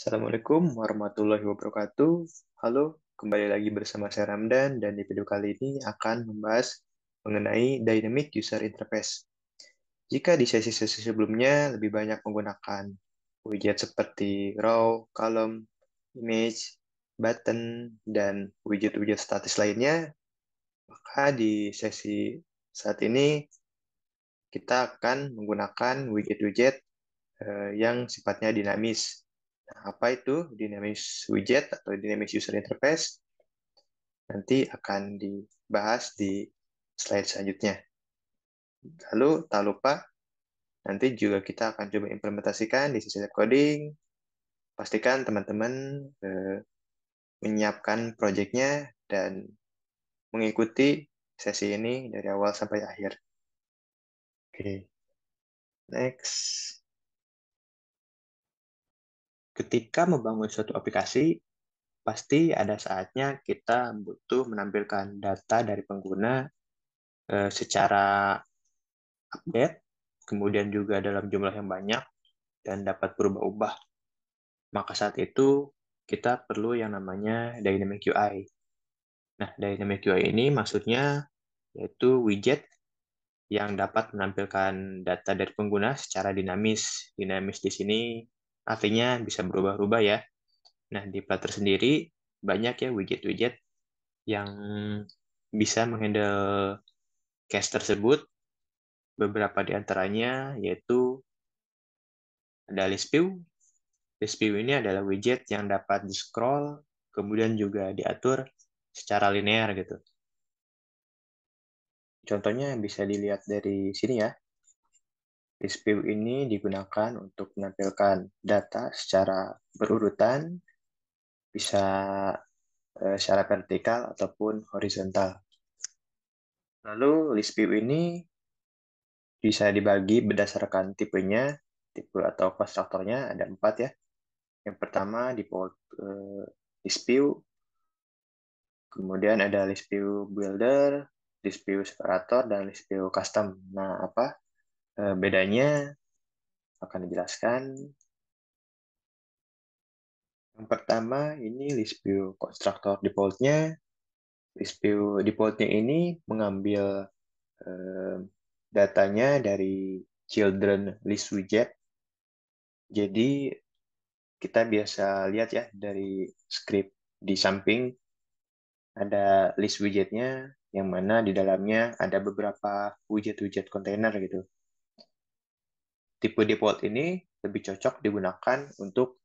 Assalamualaikum warahmatullahi wabarakatuh. Halo, kembali lagi bersama saya Ramdan dan di video kali ini akan membahas mengenai Dynamic User Interface. Jika di sesi-sesi sebelumnya lebih banyak menggunakan widget seperti row, column, image, button, dan widget-widget statis lainnya, maka di sesi saat ini kita akan menggunakan widget-widget yang sifatnya dinamis. Nah, apa itu dynamic widget atau dynamic user interface? Nanti akan dibahas di slide selanjutnya. Lalu, tak lupa, nanti juga kita akan coba implementasikan di sesi coding. Pastikan teman-teman menyiapkan proyeknya dan mengikuti sesi ini dari awal sampai akhir. Oke, next. Ketika membangun suatu aplikasi, pasti ada saatnya kita butuh menampilkan data dari pengguna secara update, kemudian juga dalam jumlah yang banyak, dan dapat berubah-ubah. Maka saat itu kita perlu yang namanya Dynamic UI. Nah, Dynamic UI ini maksudnya yaitu widget yang dapat menampilkan data dari pengguna secara dinamis. Dinamis di sini artinya bisa berubah-ubah ya. Nah, di Flutter sendiri banyak ya widget-widget yang bisa menghandle case tersebut. Beberapa di antaranya yaitu ada list view. List view ini adalah widget yang dapat di-scroll, kemudian juga diatur secara linear gitu. Contohnya bisa dilihat dari sini ya. List view ini digunakan untuk menampilkan data secara berurutan, bisa secara vertikal ataupun horizontal. Lalu list view ini bisa dibagi berdasarkan tipenya, tipe atau konstruktornya ada 4 ya. Yang pertama default list view, kemudian ada list view builder, list view separator, dan list view custom. Nah, apa bedanya akan dijelaskan. Yang pertama, ini list view constructor default-nya. List view default-nya ini mengambil eh, datanya dari children list widget. Jadi, kita biasa lihat ya dari script di samping ada list widgetnya yang mana di dalamnya ada beberapa widget-widget kontainer gitu. Tipe default ini lebih cocok digunakan untuk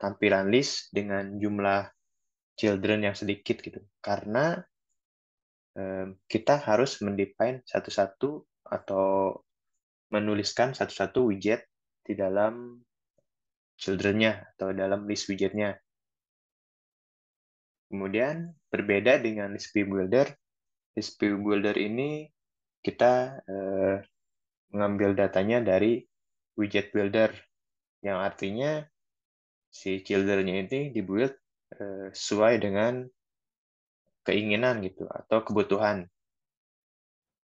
tampilan list dengan jumlah children yang sedikit gitu. Karena kita harus mendefine satu-satu atau menuliskan satu-satu widget di dalam children-nya atau dalam list widgetnya. Kemudian berbeda dengan list view builder. List view builder ini kita mengambil datanya dari widget builder, yang artinya si children-nya ini dibuild sesuai dengan keinginan gitu atau kebutuhan.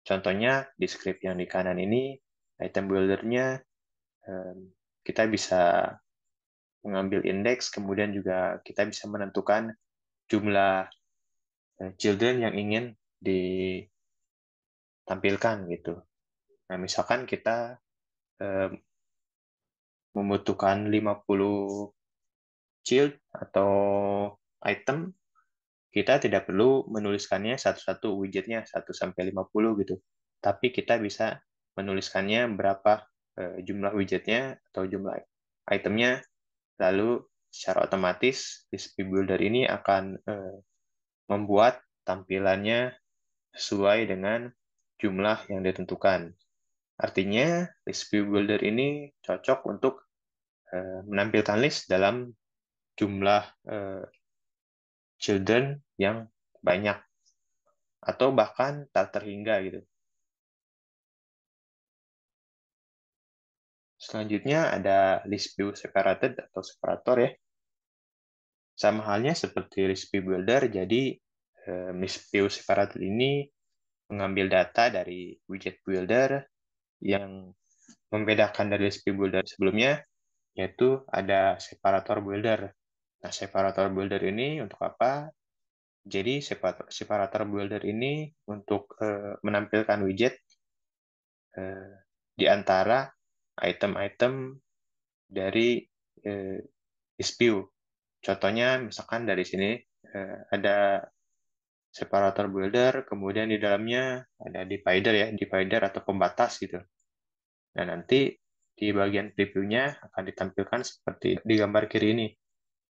Contohnya di script yang di kanan ini item builder-nya kita bisa mengambil indeks, kemudian juga kita bisa menentukan jumlah children yang ingin ditampilkan gitu. Nah, misalkan kita membutuhkan 50 child atau item, kita tidak perlu menuliskannya satu-satu widgetnya 1 sampai 50 gitu. Tapi kita bisa menuliskannya berapa jumlah widgetnya atau jumlah itemnya, lalu secara otomatis list view builder ini akan membuat tampilannya sesuai dengan jumlah yang ditentukan. Artinya, list view builder ini cocok untuk menampilkan list dalam jumlah children yang banyak atau bahkan tak terhingga gitu. Selanjutnya ada list view separated atau separator ya. Sama halnya seperti list view builder, jadi list view separated ini mengambil data dari widget builder yang membedakan dari list view builder sebelumnya, yaitu ada separator builder. Nah, separator builder ini untuk apa? Jadi separator builder ini untuk menampilkan widget di antara item-item dari list view. Contohnya misalkan dari sini ada separator builder, kemudian di dalamnya ada divider ya, divider atau pembatas gitu. Nah, nanti di bagian preview-nya akan ditampilkan seperti di gambar kiri ini.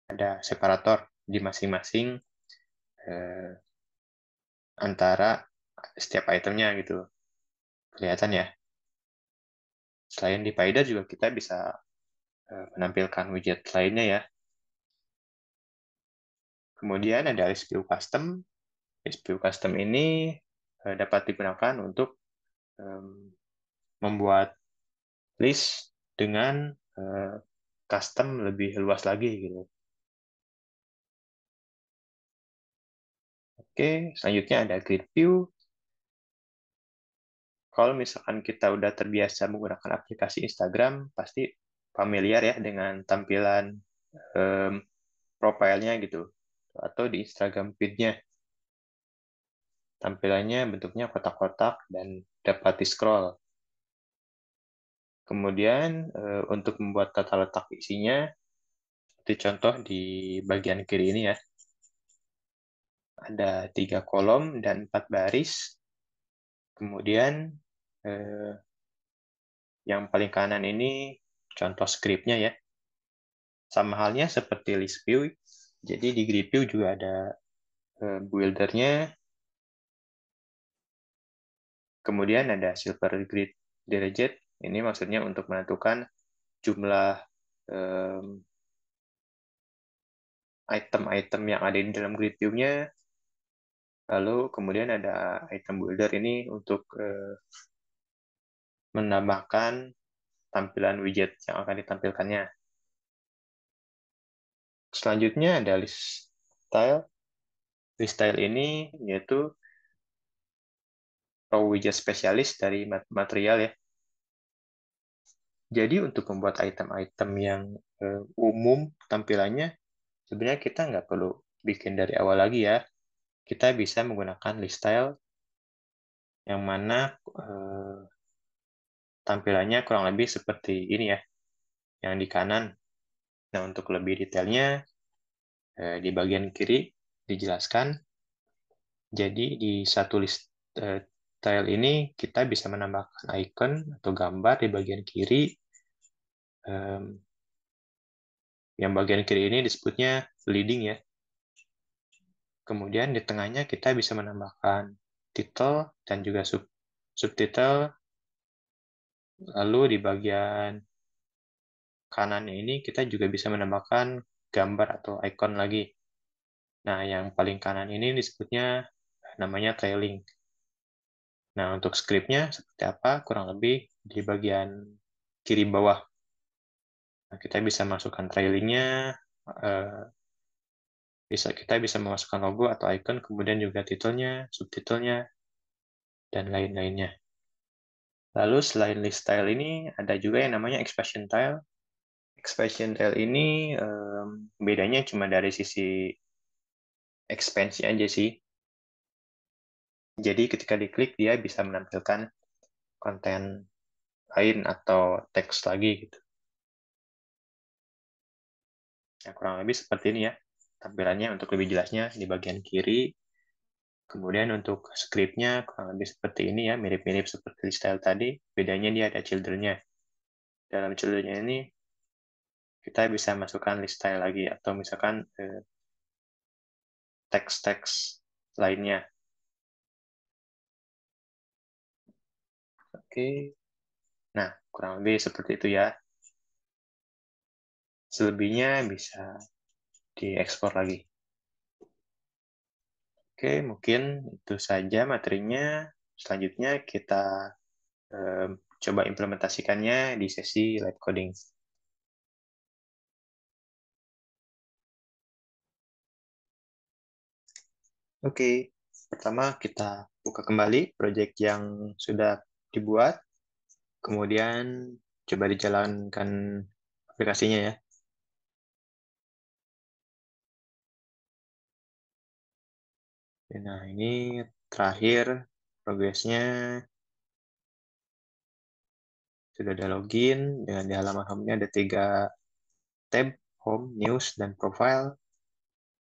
Ada separator di masing-masing antara setiap itemnya gitu. Kelihatan ya. Selain divider juga kita bisa menampilkan widget lainnya ya. Kemudian ada list view custom. List view custom ini dapat digunakan untuk membuat list dengan custom lebih luas lagi gitu. Oke, selanjutnya ada grid view. Kalau misalkan kita udah terbiasa menggunakan aplikasi Instagram, pasti familiar ya dengan tampilan profilnya gitu, atau di Instagram feed-nya. Tampilannya bentuknya kotak-kotak dan dapat di-scroll. Kemudian untuk membuat tata letak isinya, seperti contoh di bagian kiri ini ya, ada 3 kolom dan 4 baris. Kemudian yang paling kanan ini contoh script-nya ya. Sama halnya seperti list view. Jadi di grid view juga ada builder-nya. Kemudian ada silver grid digit. Ini maksudnya untuk menentukan jumlah item-item yang ada di dalam grid view-nya. Lalu kemudian ada item builder ini untuk menambahkan tampilan widget yang akan ditampilkannya. Selanjutnya ada list style. List style ini yaitu raw widget spesialis dari material ya. Jadi untuk membuat item-item yang umum tampilannya, sebenarnya kita nggak perlu bikin dari awal lagi ya. Kita bisa menggunakan list style yang mana tampilannya kurang lebih seperti ini ya, yang di kanan. Nah, untuk lebih detailnya, di bagian kiri dijelaskan. Jadi di satu list style ini, kita bisa menambahkan icon atau gambar di bagian kiri. Yang bagian kiri ini disebutnya leading ya. Kemudian di tengahnya kita bisa menambahkan title dan juga subtitle. Lalu di bagian kanannya ini kita juga bisa menambahkan gambar atau icon lagi. Nah, yang paling kanan ini disebutnya namanya trailing. Nah, untuk script-nya seperti apa? Kurang lebih di bagian kiri bawah. Nah, kita bisa masukkan trailingnya, kita bisa memasukkan logo atau icon, kemudian juga titelnya, subtitlenya, dan lain-lainnya. Lalu selain list style ini, ada juga yang namanya expression tile. Expression tile ini bedanya cuma dari sisi ekspansi aja sih. Jadi ketika diklik, dia bisa menampilkan konten lain atau teks lagi gitu. Nah, kurang lebih seperti ini ya. Tampilannya untuk lebih jelasnya di bagian kiri. Kemudian untuk script-nya kurang lebih seperti ini ya, mirip-mirip seperti style tadi. Bedanya dia ada children-nya. Dalam children-nya ini kita bisa masukkan list style lagi atau misalkan teks-teks lainnya. Oke. Nah, kurang lebih seperti itu ya. Selebihnya bisa diekspor lagi. Oke, mungkin itu saja materinya. Selanjutnya kita coba implementasikannya di sesi live coding. Oke, pertama kita buka kembali project yang sudah dibuat, kemudian coba dijalankan aplikasinya ya. Nah, ini terakhir progresnya sudah ada login, dan di halaman home-nya ada 3 tab, home, news, dan profile.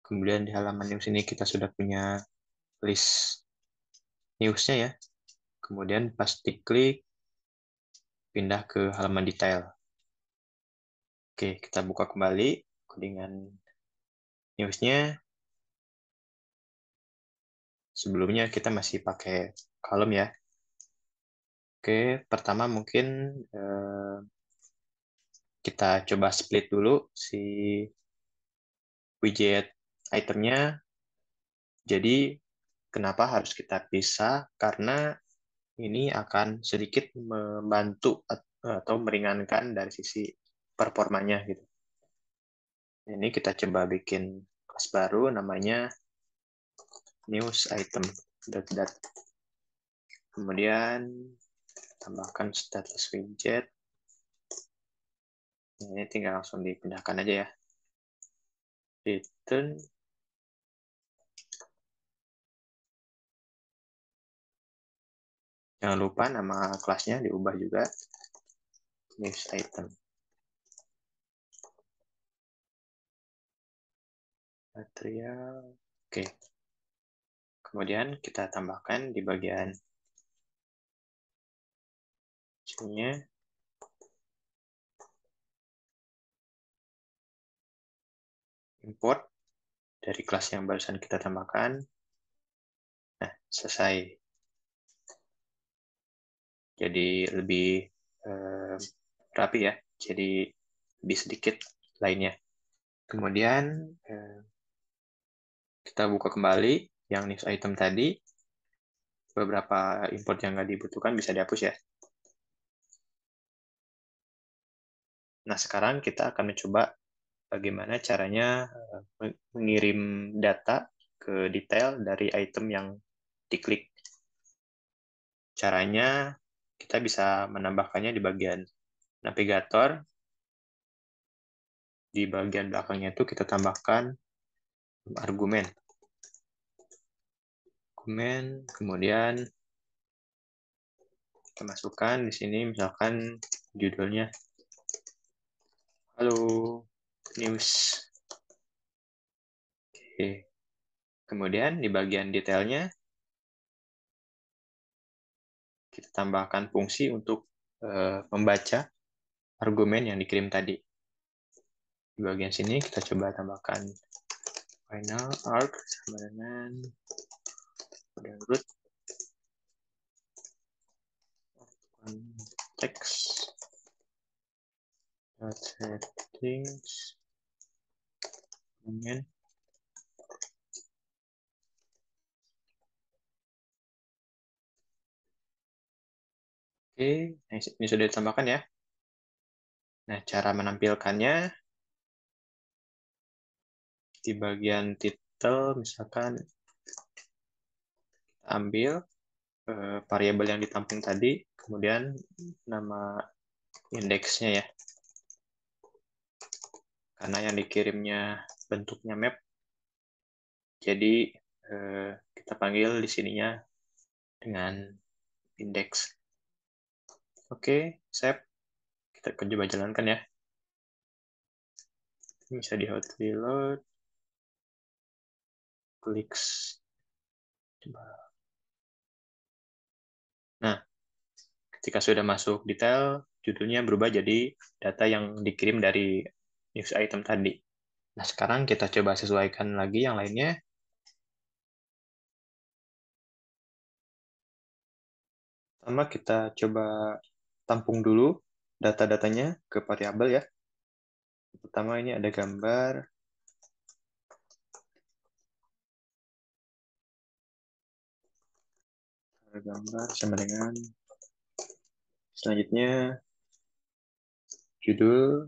Kemudian di halaman news ini kita sudah punya list news-nya ya. Kemudian pas diklik, pindah ke halaman detail. Oke, kita buka kembali codingan news-nya. Sebelumnya kita masih pakai kolom ya. Oke, pertama mungkin kita coba split dulu si widget itemnya. Jadi kenapa harus kita pisah? Karena ini akan sedikit membantu atau meringankan dari sisi performanya gitu. Ini kita coba bikin kelas baru namanya news item. Kemudian tambahkan status widget. Ini tinggal langsung dipindahkan aja ya. Return. Jangan lupa nama kelasnya diubah juga. News item. Material. Oke. Kemudian kita tambahkan di bagian sini import dari kelas yang barusan kita tambahkan. Nah, selesai. Jadi lebih rapi ya. Jadi lebih sedikit lainnya. Kemudian kita buka kembali yang news item tadi. Beberapa import yang nggak dibutuhkan bisa dihapus ya. Nah, sekarang kita akan mencoba bagaimana caranya mengirim data ke detail dari item yang diklik. Caranya kita bisa menambahkannya di bagian navigator. Di bagian belakangnya itu kita tambahkan argumen. Kemudian kita masukkan di sini misalkan judulnya Halo News. Oke. Kemudian di bagian detailnya kita tambahkan fungsi untuk membaca argumen yang dikirim tadi. Di bagian sini kita coba tambahkan final arc sama dengan root text settings argumen. Oke, ini sudah ditambahkan ya. Nah, cara menampilkannya di bagian title, misalkan ambil variabel yang ditampung tadi, kemudian nama indeksnya ya. Karena yang dikirimnya bentuknya map, jadi kita panggil di sininya dengan indeks. Oke, save. Kita coba jalankan ya. Bisa di hot reload. Klik. Coba. Nah, ketika sudah masuk detail, judulnya berubah jadi data yang dikirim dari news item tadi. Nah, sekarang kita coba sesuaikan lagi yang lainnya. Pertama, kita coba tampung dulu data-datanya ke variabel ya. Pertama, ini ada gambar. Gambar sama dengan selanjutnya judul.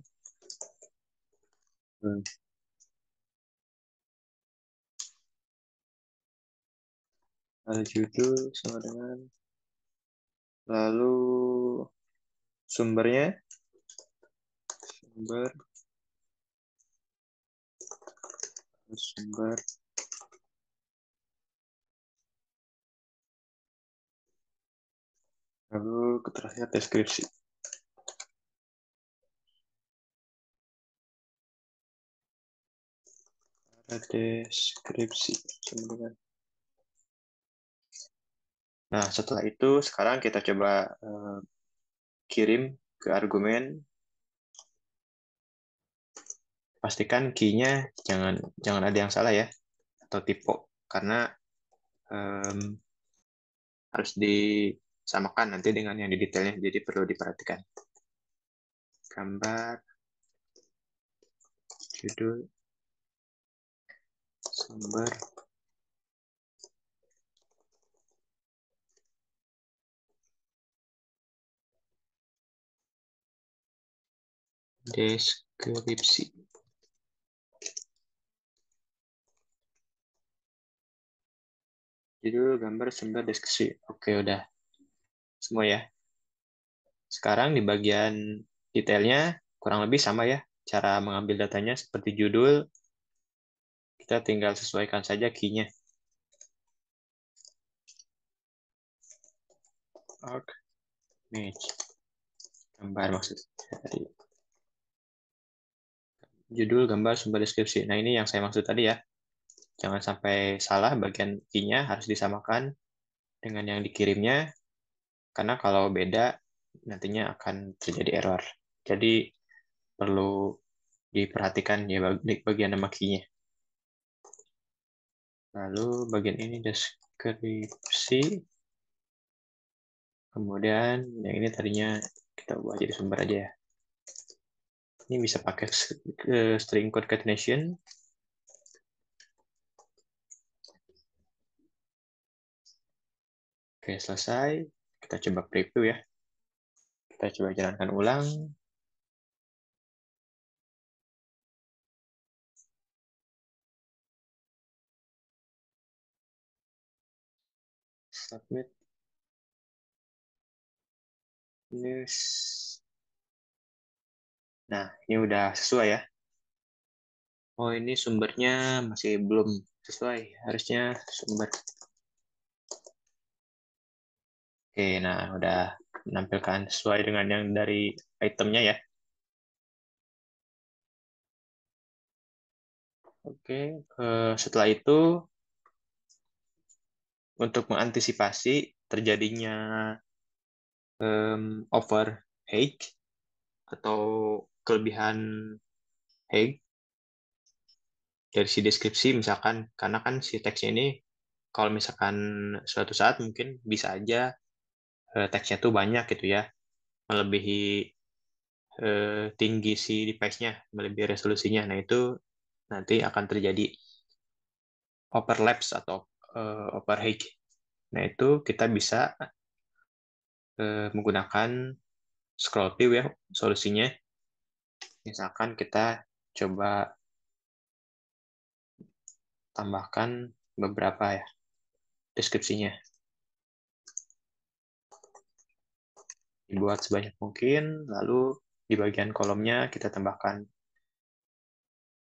Ada judul sama dengan lalu sumbernya sumber, sumber, lalu terakhir deskripsi. Deskripsi. Nah, setelah itu sekarang kita coba kirim ke argumen. Pastikan key-nya jangan ada yang salah ya, atau typo, karena harus disamakan nanti dengan yang di detailnya, jadi perlu diperhatikan. Gambar, judul, sumber, deskripsi. Judul, gambar, sumber, deskripsi. Oke, udah. Semua ya. Sekarang di bagian detailnya kurang lebih sama ya. Cara mengambil datanya seperti judul, kita tinggal sesuaikan saja key-nya. Arc, image, gambar maksudnya. Judul, gambar, sumber, deskripsi. Nah, ini yang saya maksud tadi ya. Jangan sampai salah bagian key-nya, harus disamakan dengan yang dikirimnya, karena kalau beda, nantinya akan terjadi error. Jadi, perlu diperhatikan ya bagian nama key-nya. Lalu bagian ini deskripsi. Kemudian yang ini tadinya kita ubah jadi sumber aja ya. Ini bisa pakai string concatenation. Oke, selesai. Kita coba preview ya. Kita coba jalankan ulang. Submit. News. Nah, ini udah sesuai ya. Oh, ini sumbernya masih belum sesuai. Harusnya sumber. Oke, nah udah menampilkan sesuai dengan yang dari itemnya ya. Oke, setelah itu untuk mengantisipasi terjadinya overhead atau kelebihan height dari si deskripsi misalkan, karena kan si teksnya ini kalau misalkan suatu saat mungkin bisa aja teksnya tuh banyak gitu ya, melebihi tinggi si device-nya, melebihi resolusinya. Nah, itu nanti akan terjadi overlaps atau overhead. Nah, itu kita bisa menggunakan scroll view ya solusinya. Misalkan kita coba tambahkan beberapa ya deskripsinya. Dibuat sebanyak mungkin, lalu di bagian kolomnya kita tambahkan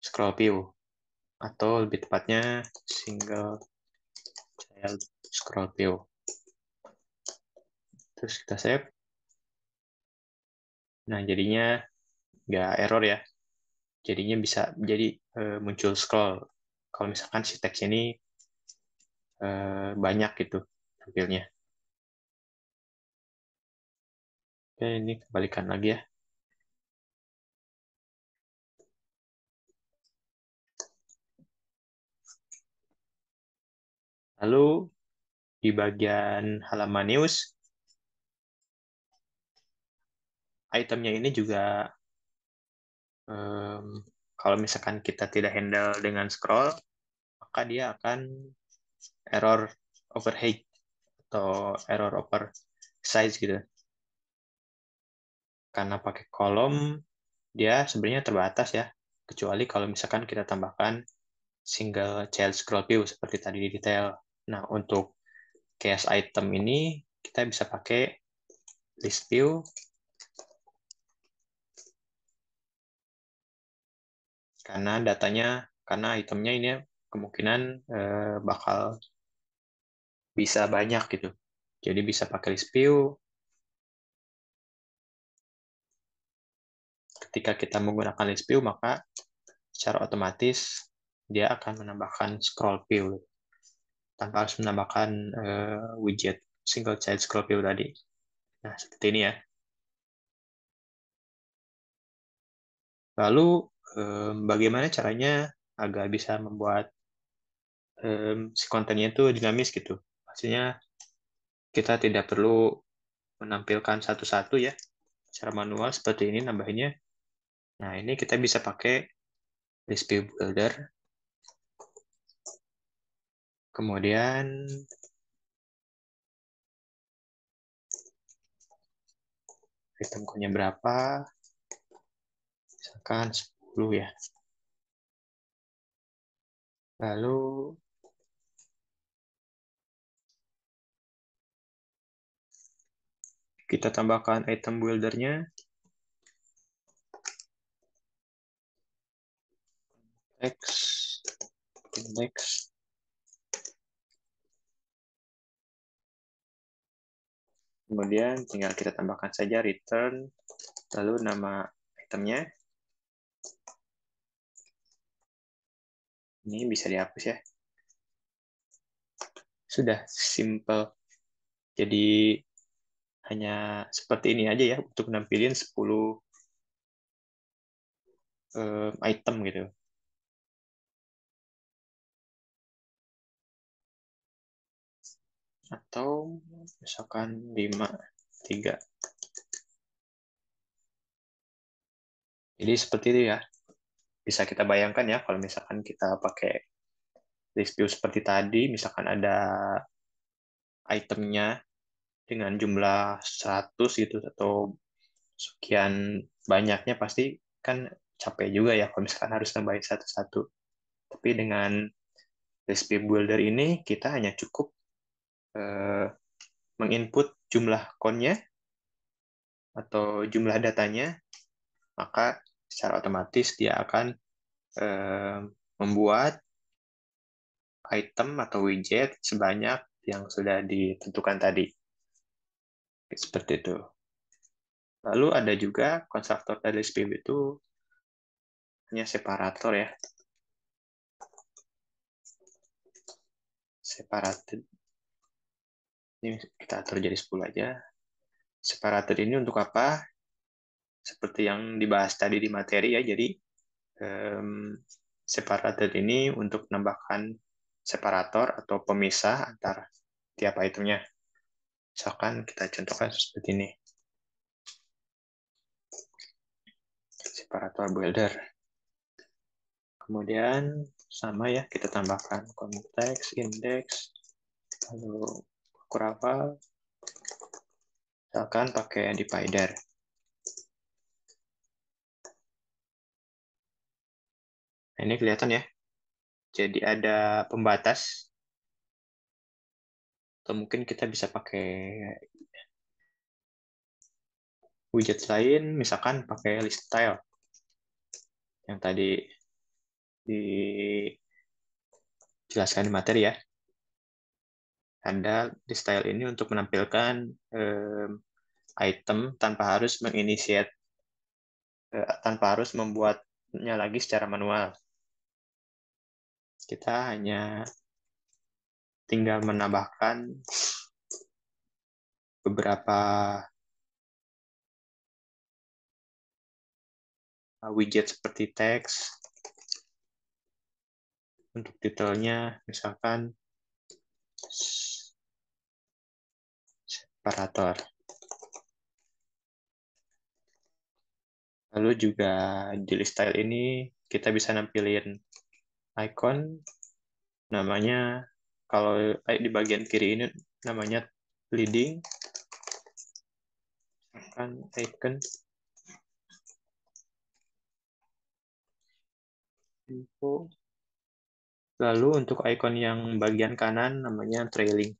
scroll view, atau lebih tepatnya single child scroll view. Terus kita save. Nah, jadinya nggak error ya. Jadinya bisa jadi muncul scroll. Kalau misalkan si teks ini banyak gitu tampilnya. Oke, ini kembalikan lagi ya. Lalu di bagian halaman news, itemnya ini juga kalau misalkan kita tidak handle dengan scroll, maka dia akan error overhead atau error over size gitu. Karena pakai kolom, dia sebenarnya terbatas ya, kecuali kalau misalkan kita tambahkan single child scroll view seperti tadi di detail. Nah, untuk case item ini kita bisa pakai list view karena itemnya ini kemungkinan bakal bisa banyak gitu. Jadi bisa pakai list view. Ketika kita menggunakan list view, maka secara otomatis dia akan menambahkan scroll view tanpa harus menambahkan widget single child scroll view tadi. Nah, seperti ini ya. Lalu bagaimana caranya agar bisa membuat si kontennya itu dinamis gitu. Maksudnya kita tidak perlu menampilkan satu-satu ya, secara manual seperti ini nambahinnya. Nah, ini kita bisa pakai list view builder. Kemudian item code-nya berapa? Misalkan 10 ya. Lalu kita tambahkan item builder-nya. Text, index. Kemudian tinggal kita tambahkan saja return, lalu nama itemnya. Ini bisa dihapus ya. Sudah, simple. Jadi hanya seperti ini aja ya untuk nampilin 10 item gitu. Atau misalkan 5, 3. Jadi seperti itu ya. Bisa kita bayangkan ya kalau misalkan kita pakai list view seperti tadi, misalkan ada itemnya dengan jumlah 100 gitu atau sekian banyaknya, pasti kan capek juga ya kalau misalkan harus nambahin satu-satu. Tapi dengan recipe builder ini kita hanya cukup eh, menginput jumlah konnya atau jumlah datanya, maka secara otomatis dia akan eh, membuat item atau widget sebanyak yang sudah ditentukan tadi. Seperti itu. Lalu ada juga konstruktor dari SPB itu hanya separator ya. Separated. Ini kita atur jadi 10 aja. Separated ini untuk apa? Seperti yang dibahas tadi di materi ya. Jadi separated ini untuk menambahkan separator atau pemisah antara tiap itemnya. Misalkan kita contohkan seperti ini. Separator builder. Kemudian sama ya, kita tambahkan konteks, index, lalu kurava, misalkan pakai divider. Nah, ini kelihatan ya. Jadi ada pembatas, atau mungkin kita bisa pakai widget lain, misalkan pakai list style yang tadi dijelaskan di materi ya. Ada di style ini untuk menampilkan item tanpa harus menginitiate, tanpa harus membuatnya lagi secara manual. Kita hanya tinggal menambahkan beberapa widget seperti teks. Untuk detailnya, misalkan separator. Lalu juga di list style ini kita bisa nampilin icon, namanya kalau di bagian kiri ini namanya leading, kan icon info. Lalu untuk icon yang bagian kanan namanya trailing.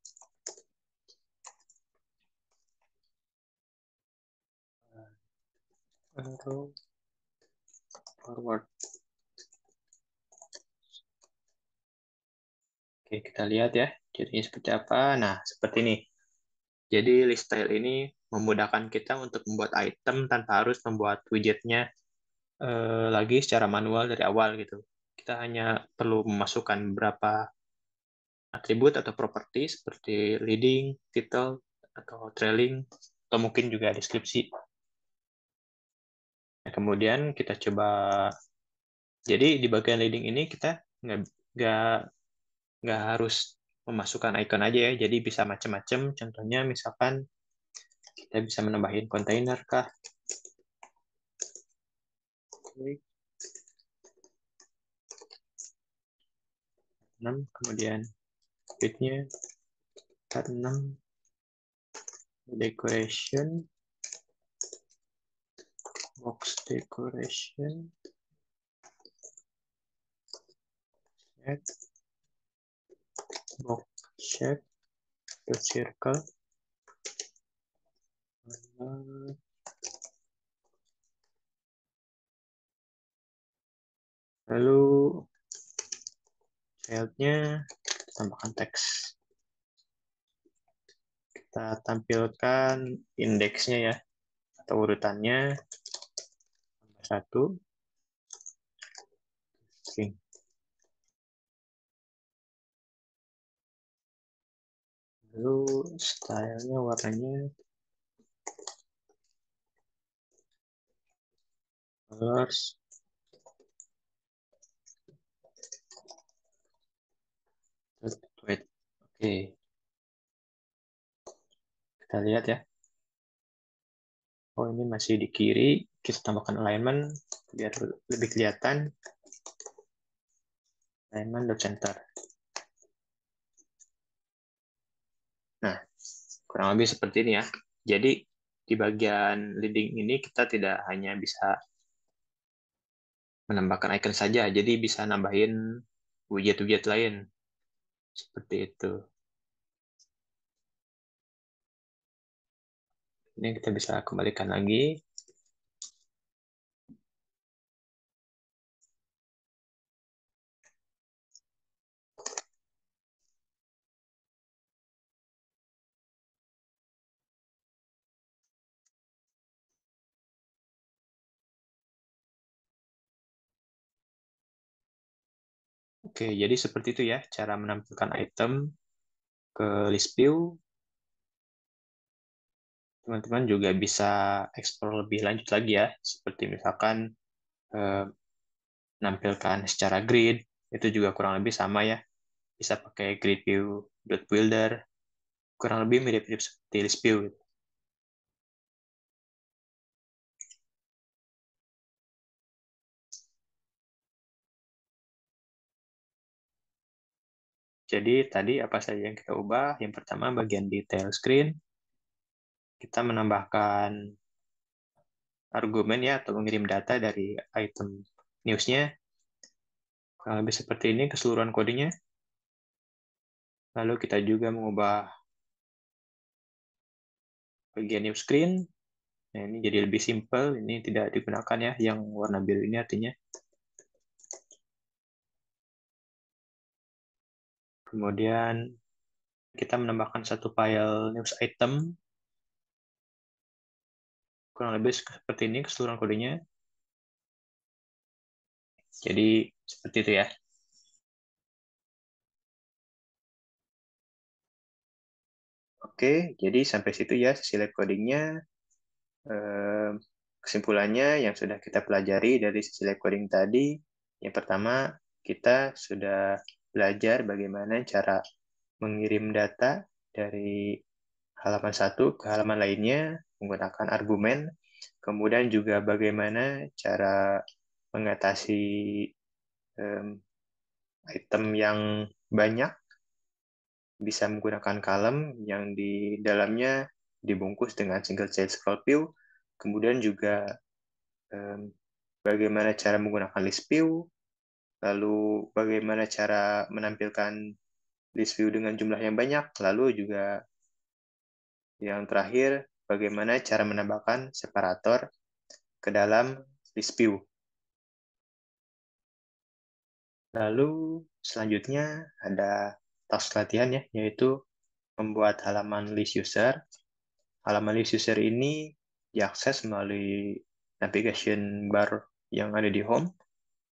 Lalu forward. Oke, kita lihat ya. Jadinya seperti apa. Nah, seperti ini. Jadi list style ini memudahkan kita untuk membuat item tanpa harus membuat widgetnya lagi secara manual dari awal gitu. Kita hanya perlu memasukkan beberapa atribut atau properti seperti leading, title, atau trailing, atau mungkin juga deskripsi. Nah, kemudian kita coba, jadi di bagian leading ini kita nggak nggak harus memasukkan icon aja ya, jadi bisa macam-macam. Contohnya misalkan kita bisa menambahin kontainer kah, klik 6, kemudian width-nya 6, decoration, box decoration, add box shape to circle, lalu childnya tambahkan teks. Kita tampilkan indeksnya ya, atau urutannya, satu, string. Lalu stylenya, warnanya, colors, wait. Oke, kita lihat ya. Oh, ini masih di kiri. Kita tambahkan alignment biar lebih kelihatan. Alignment.center. Nah, kurang lebih seperti ini ya. Jadi, di bagian leading ini kita tidak hanya bisa menambahkan icon saja, jadi bisa nambahin widget-widget lain. Seperti itu. Ini kita bisa kembalikan lagi. Oke, jadi seperti itu ya cara menampilkan item ke list view. Teman-teman juga bisa explore lebih lanjut lagi ya, seperti misalkan eh, menampilkan secara grid, itu juga kurang lebih sama ya. Bisa pakai grid view builder, kurang lebih mirip-mirip seperti list view. Jadi tadi apa saja yang kita ubah? Yang pertama bagian detail screen, kita menambahkan argumen ya atau mengirim data dari item newsnya. Kurang lebih seperti ini keseluruhan kodenya. Lalu kita juga mengubah bagian new screen. Nah, ini jadi lebih simple. Ini tidak digunakan ya, yang warna biru ini artinya. Kemudian kita menambahkan satu file news item. Kurang lebih seperti ini keseluruhan kodenya. Jadi seperti itu ya. Oke, jadi sampai situ ya sesi live codingnya. Kesimpulannya yang sudah kita pelajari dari sesi live coding tadi, yang pertama kita sudah belajar bagaimana cara mengirim data dari halaman satu ke halaman lainnya menggunakan argumen, kemudian juga bagaimana cara mengatasi um, item yang banyak bisa menggunakan column yang di dalamnya dibungkus dengan single child scroll view, kemudian juga um, bagaimana cara menggunakan list view, lalu bagaimana cara menampilkan list view dengan jumlah yang banyak, lalu juga yang terakhir bagaimana cara menambahkan separator ke dalam list view. Lalu selanjutnya ada task latihan ya, yaitu membuat halaman list user. Halaman list user ini diakses melalui navigation bar yang ada di home.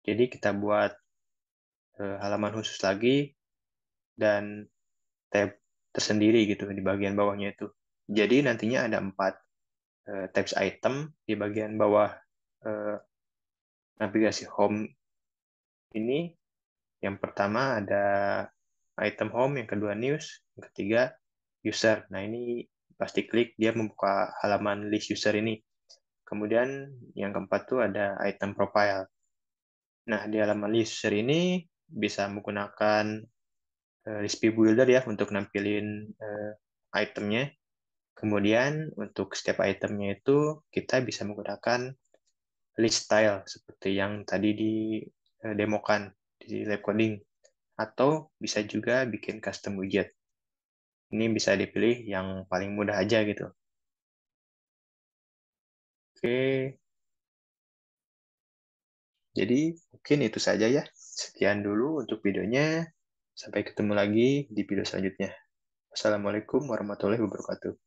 Jadi kita buat halaman khusus lagi dan tab tersendiri gitu di bagian bawahnya itu. Jadi nantinya ada 4 tabs item di bagian bawah eh, navigasi home ini. Yang pertama ada item home, yang kedua news, yang ketiga user. Nah, ini pasti klik dia membuka halaman list user ini. Kemudian yang keempat tuh ada item profile. Nah, di halaman list user ini bisa menggunakan list view builder ya untuk nampilin itemnya. Kemudian untuk setiap itemnya itu kita bisa menggunakan list style seperti yang tadi di demokan di lab coding, atau bisa juga bikin custom widget. Ini bisa dipilih yang paling mudah aja gitu. Oke, jadi mungkin itu saja ya. Sekian dulu untuk videonya. Sampai ketemu lagi di video selanjutnya. Wassalamualaikum warahmatullahi wabarakatuh.